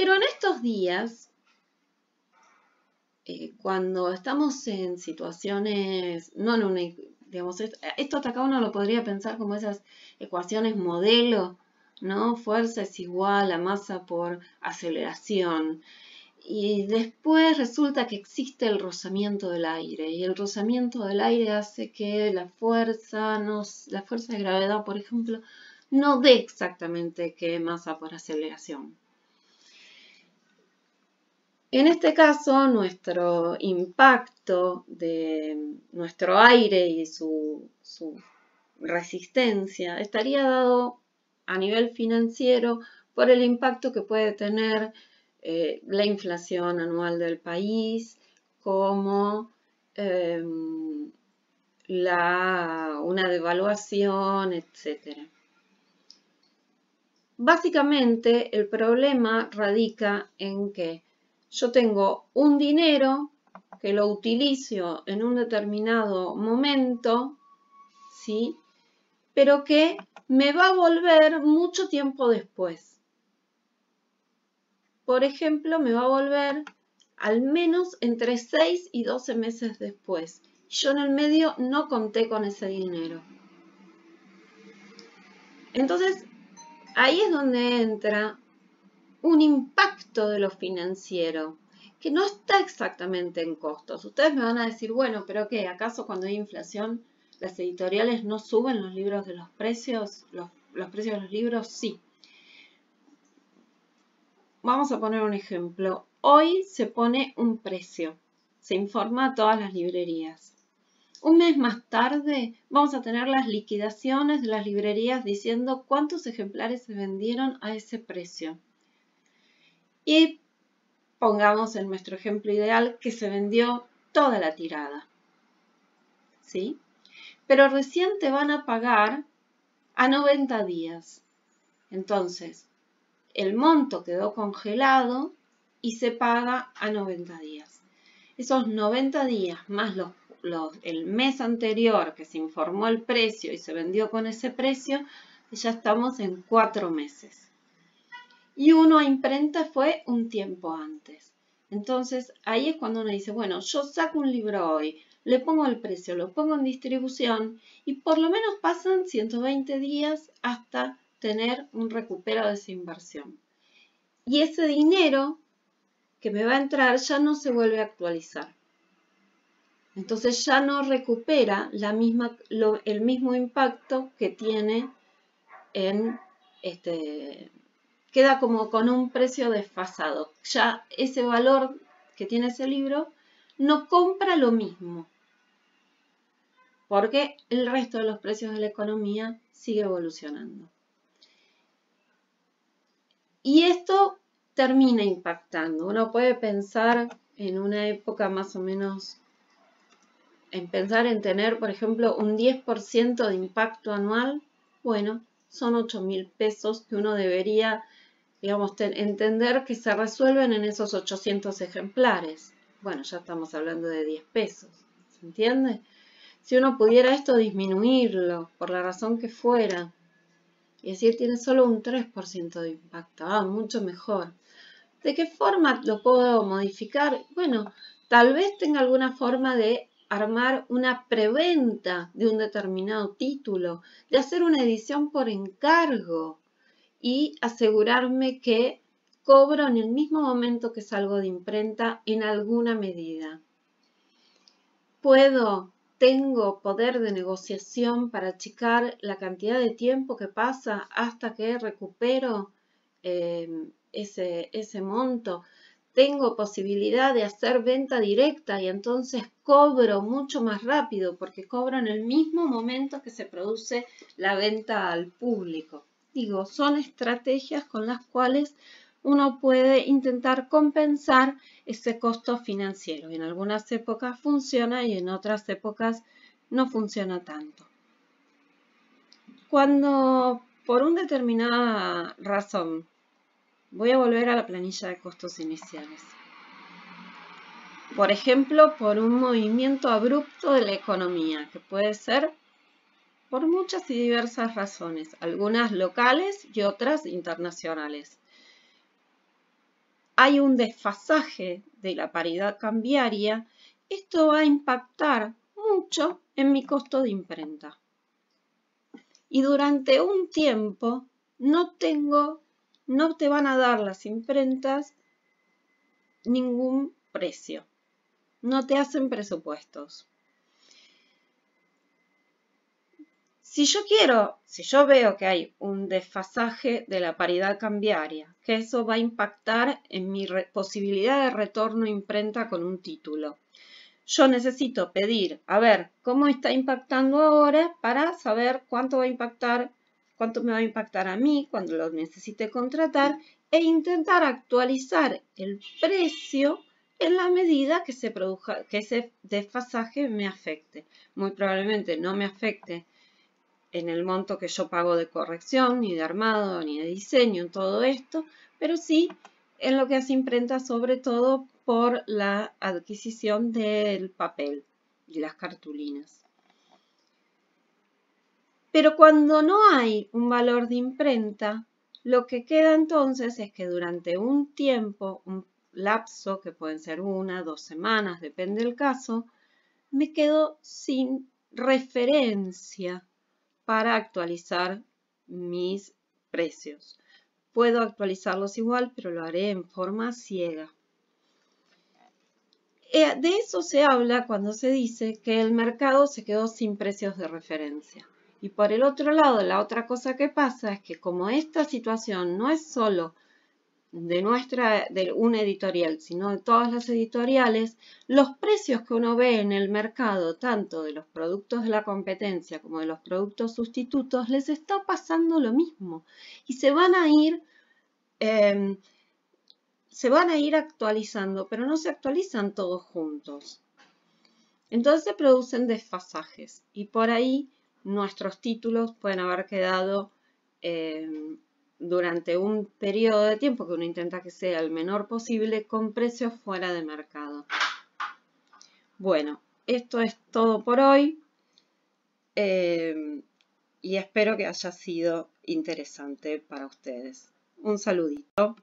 Pero en estos días, cuando estamos en situaciones, no en una, digamos, esto hasta acá uno lo podría pensar como esas ecuaciones modelo, ¿no? Fuerza es igual a masa por aceleración. Y después resulta que existe el rozamiento del aire, y el rozamiento del aire hace que la fuerza de gravedad, por ejemplo, no dé exactamente qué masa por aceleración. En este caso, nuestro impacto de nuestro aire y su resistencia estaría dado a nivel financiero por el impacto que puede tener la inflación anual del país, como una devaluación, etc. Básicamente, el problema radica en que yo tengo un dinero que lo utilizo en un determinado momento, ¿sí? Pero que me va a volver mucho tiempo después. Por ejemplo, me va a volver al menos entre 6 y 12 meses después. Yo en el medio no conté con ese dinero. Entonces, ahí es donde entra un impacto de lo financiero, que no está exactamente en costos. Ustedes me van a decir, bueno, pero ¿qué? ¿Acaso cuando hay inflación las editoriales no suben los libros de los precios? ¿Los precios de los libros? Sí. Vamos a poner un ejemplo. Hoy se pone un precio. Se informa a todas las librerías. Un mes más tarde vamos a tener las liquidaciones de las librerías diciendo cuántos ejemplares se vendieron a ese precio. Y pongamos en nuestro ejemplo ideal que se vendió toda la tirada, ¿sí? Pero recién te van a pagar a 90 días. Entonces, el monto quedó congelado y se paga a 90 días. Esos 90 días más el mes anterior que se informó el precio y se vendió con ese precio, ya estamos en 4 meses. Y uno a imprenta fue un tiempo antes. Entonces, ahí es cuando uno dice, bueno, yo saco un libro hoy, le pongo el precio, lo pongo en distribución y por lo menos pasan 120 días hasta tener un recupero de esa inversión. Y ese dinero que me va a entrar ya no se vuelve a actualizar. Entonces ya no recupera el mismo impacto que tiene queda como con un precio desfasado. Ya ese valor que tiene ese libro no compra lo mismo, porque el resto de los precios de la economía sigue evolucionando. Y esto termina impactando. Uno puede pensar en una época más o menos, en pensar en tener, por ejemplo, un 10% de impacto anual. Bueno, son 8.000 pesos que uno debería, digamos, entender que se resuelven en esos 800 ejemplares. Bueno, ya estamos hablando de 10 pesos, ¿se entiende? Si uno pudiera esto disminuirlo, por la razón que fuera, y decir, tiene solo un 3% de impacto, mucho mejor. ¿De qué forma lo puedo modificar? Bueno, tal vez tenga alguna forma de armar una preventa de un determinado título, de hacer una edición por encargo y asegurarme que cobro en el mismo momento que salgo de imprenta en alguna medida. Tengo poder de negociación para achicar la cantidad de tiempo que pasa hasta que recupero ese monto. Tengo posibilidad de hacer venta directa y entonces cobro mucho más rápido porque cobro en el mismo momento que se produce la venta al público. Digo, son estrategias con las cuales uno puede intentar compensar ese costo financiero. En algunas épocas funciona y en otras épocas no funciona tanto. Cuando por una determinada razón, voy a volver a la planilla de costos iniciales. Por ejemplo, por un movimiento abrupto de la economía, que puede ser por muchas y diversas razones, algunas locales y otras internacionales. hay un desfasaje de la paridad cambiaria, esto va a impactar mucho en mi costo de imprenta. Y durante un tiempo no te van a dar las imprentas ningún precio. No te hacen presupuestos. Si yo veo que hay un desfasaje de la paridad cambiaria, que eso va a impactar en mi posibilidad de retorno a imprenta con un título, yo necesito pedir, a ver, cómo está impactando ahora para saber cuánto me va a impactar a mí cuando lo necesite contratar e intentar actualizar el precio en la medida que que ese desfasaje me afecte. Muy probablemente no me afecte en el monto que yo pago de corrección, ni de armado, ni de diseño, en todo esto, pero sí en lo que hace imprenta, sobre todo por la adquisición del papel y las cartulinas. Pero cuando no hay un valor de imprenta, lo que queda entonces es que durante un tiempo, un lapso, que pueden ser 1, 2 semanas, depende del caso, me quedo sin referencia para actualizar mis precios. Puedo actualizarlos igual, pero lo haré en forma ciega. De eso se habla cuando se dice que el mercado se quedó sin precios de referencia. Y por el otro lado, la otra cosa que pasa es que como esta situación no es solo de una editorial, sino de todas las editoriales, los precios que uno ve en el mercado, tanto de los productos de la competencia como de los productos sustitutos, les está pasando lo mismo. Y se van a ir actualizando, pero no se actualizan todos juntos. Entonces se producen desfasajes y por ahí nuestros títulos pueden haber quedado durante un periodo de tiempo que uno intenta que sea el menor posible con precios fuera de mercado. Bueno, esto es todo por hoy y espero que haya sido interesante para ustedes. Un saludito.